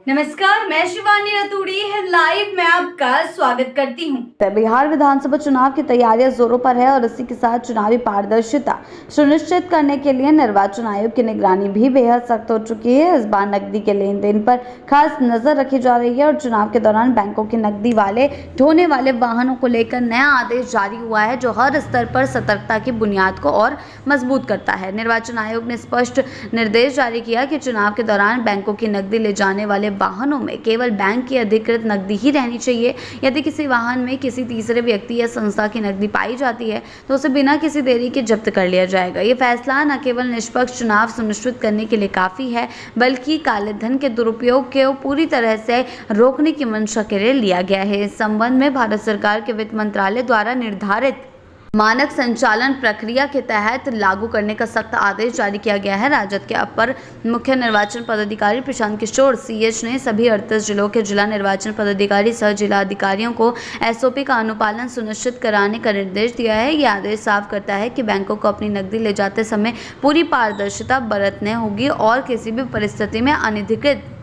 नमस्कार, मैं शिवानी रतूड़ी लाइव में आपका स्वागत करती हूँ। बिहार विधानसभा चुनाव की तैयारियां जोरों पर है और इसी के साथ चुनावी पारदर्शिता सुनिश्चित करने के लिए निर्वाचन आयोग की निगरानी भी बेहद सख्त हो चुकी है। इस बार नकदी के लेन देन पर खास नजर रखी जा रही है और चुनाव के दौरान बैंकों की नकदी वाले ढोने वाले वाहनों को लेकर नया आदेश जारी हुआ है, जो हर स्तर पर सतर्कता की बुनियाद को और मजबूत करता है। निर्वाचन आयोग ने स्पष्ट निर्देश जारी किया कि चुनाव के दौरान बैंकों की नकदी ले जाने वाले वाहनों में केवल बैंक की अधिकृत नकदी ही रहनी चाहिए। यदि किसी वाहन में किसी तीसरे व्यक्ति या संस्था की नकदी पाई जाती है तो उसे बिना किसी देरी के जब्त कर लिया जाएगा। ये फैसला न केवल निष्पक्ष चुनाव सुनिश्चित करने के लिए काफी है, बल्कि काले धन के दुरुपयोग को पूरी तरह से रोकने की मंशा के लिए लिया गया है। इस संबंध में भारत सरकार के वित्त मंत्रालय द्वारा निर्धारित मानक संचालन प्रक्रिया के तहत लागू करने का सख्त आदेश जारी किया गया है। राजद के अपर मुख्य निर्वाचन पदाधिकारी प्रशांत किशोर सीएच ने सभी 38 जिलों के जिला निर्वाचन पदाधिकारी सह जिला अधिकारियों को एसओपी का अनुपालन सुनिश्चित कराने का निर्देश दिया है। यह आदेश साफ करता है कि बैंकों को अपनी नकदी ले जाते समय पूरी पारदर्शिता बरतनी होगी और किसी भी परिस्थिति में अनधिकृत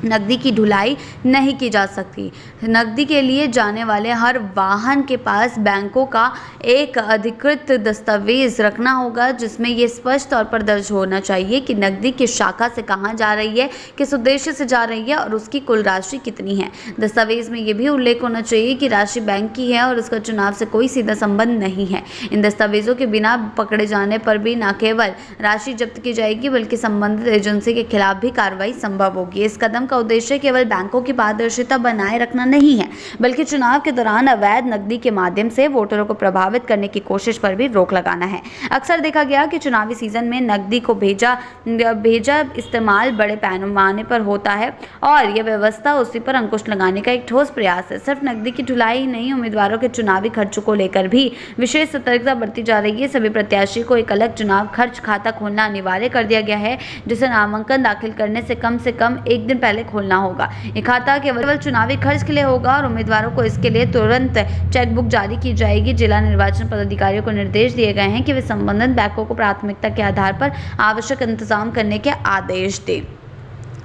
नकदी की ढुलाई नहीं की जा सकती। नकदी के लिए जाने वाले हर वाहन के पास बैंकों का एक अधिकृत दस्तावेज रखना होगा, जिसमें ये स्पष्ट तौर पर दर्ज होना चाहिए कि नकदी किस शाखा से कहां जा रही है, किस उद्देश्य से जा रही है और उसकी कुल राशि कितनी है। दस्तावेज में यह भी उल्लेख होना चाहिए कि राशि बैंक की है और उसका चुनाव से कोई सीधा संबंध नहीं है। इन दस्तावेजों के बिना पकड़े जाने पर भी न केवल राशि जब्त की जाएगी, बल्कि संबंधित एजेंसी के खिलाफ भी कार्रवाई संभव होगी। इस कदम का उद्देश्य केवल बैंकों की पारदर्शिता बनाए रखना नहीं है, बल्कि चुनाव के दौरान अवैध नकदी के माध्यम से वोटरों को प्रभावित करने की कोशिश पर भी रोक लगाना है। अक्सर देखा गया कि चुनावी सीजन में नकदी को भेजा इस्तेमाल बड़े पैमाने पर होता है और यह व्यवस्था उसी पर अंकुश लगाने का एक ठोस प्रयास है। सिर्फ नकदी की ढुलाई ही नहीं, उम्मीदवारों के चुनावी खर्चों को लेकर भी विशेष सतर्कता बरती जा रही है। सभी प्रत्याशी को एक अलग चुनाव खर्च खाता खोलना अनिवार्य कर दिया गया है, जिसे नामांकन दाखिल करने से कम एक दिन पहले खोलना होगा। ये खाता केवल चुनावी खर्च के लिए होगा और उम्मीदवारों को इसके लिए तुरंत चेकबुक जारी की जाएगी। जिला निर्वाचन पदाधिकारियों को निर्देश दिए गए हैं कि वे संबंधित बैंकों को प्राथमिकता के आधार पर आवश्यक इंतजाम करने के आदेश दें।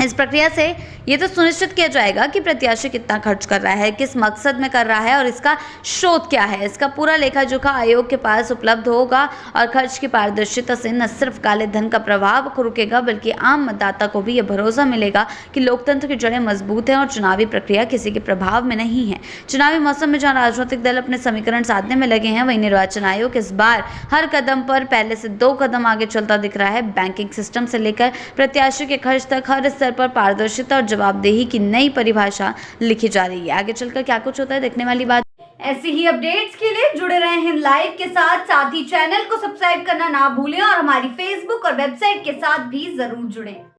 इस प्रक्रिया से ये तो सुनिश्चित किया जाएगा कि प्रत्याशी कितना खर्च कर रहा है, किस मकसद में कर रहा है और इसका स्रोत क्या है। इसका पूरा लेखा जोखा आयोग के पास उपलब्ध होगा और खर्च की पारदर्शिता से न सिर्फ काले धन का प्रभाव रुकेगा, बल्कि आम मतदाता को भी यह भरोसा मिलेगा कि लोकतंत्र की जड़ें मजबूत हैं और चुनावी प्रक्रिया किसी के प्रभाव में नहीं है। चुनावी मौसम में जहां राजनीतिक दल अपने समीकरण साधने में लगे हैं, वहीं निर्वाचन आयोग इस बार हर कदम पर पहले से 2 कदम आगे चलता दिख रहा है। बैंकिंग सिस्टम से लेकर प्रत्याशी के खर्च तक हर स्तर पर पारदर्शिता और जवाबदेही की नई परिभाषा लिखी जा रही है। आगे चलकर क्या कुछ होता है देखने वाली बात। ऐसी ही अपडेट्स के लिए जुड़े रहे हैं लाइव के साथ ही चैनल को सब्सक्राइब करना ना भूलें और हमारी फेसबुक और वेबसाइट के साथ भी जरूर जुड़ें।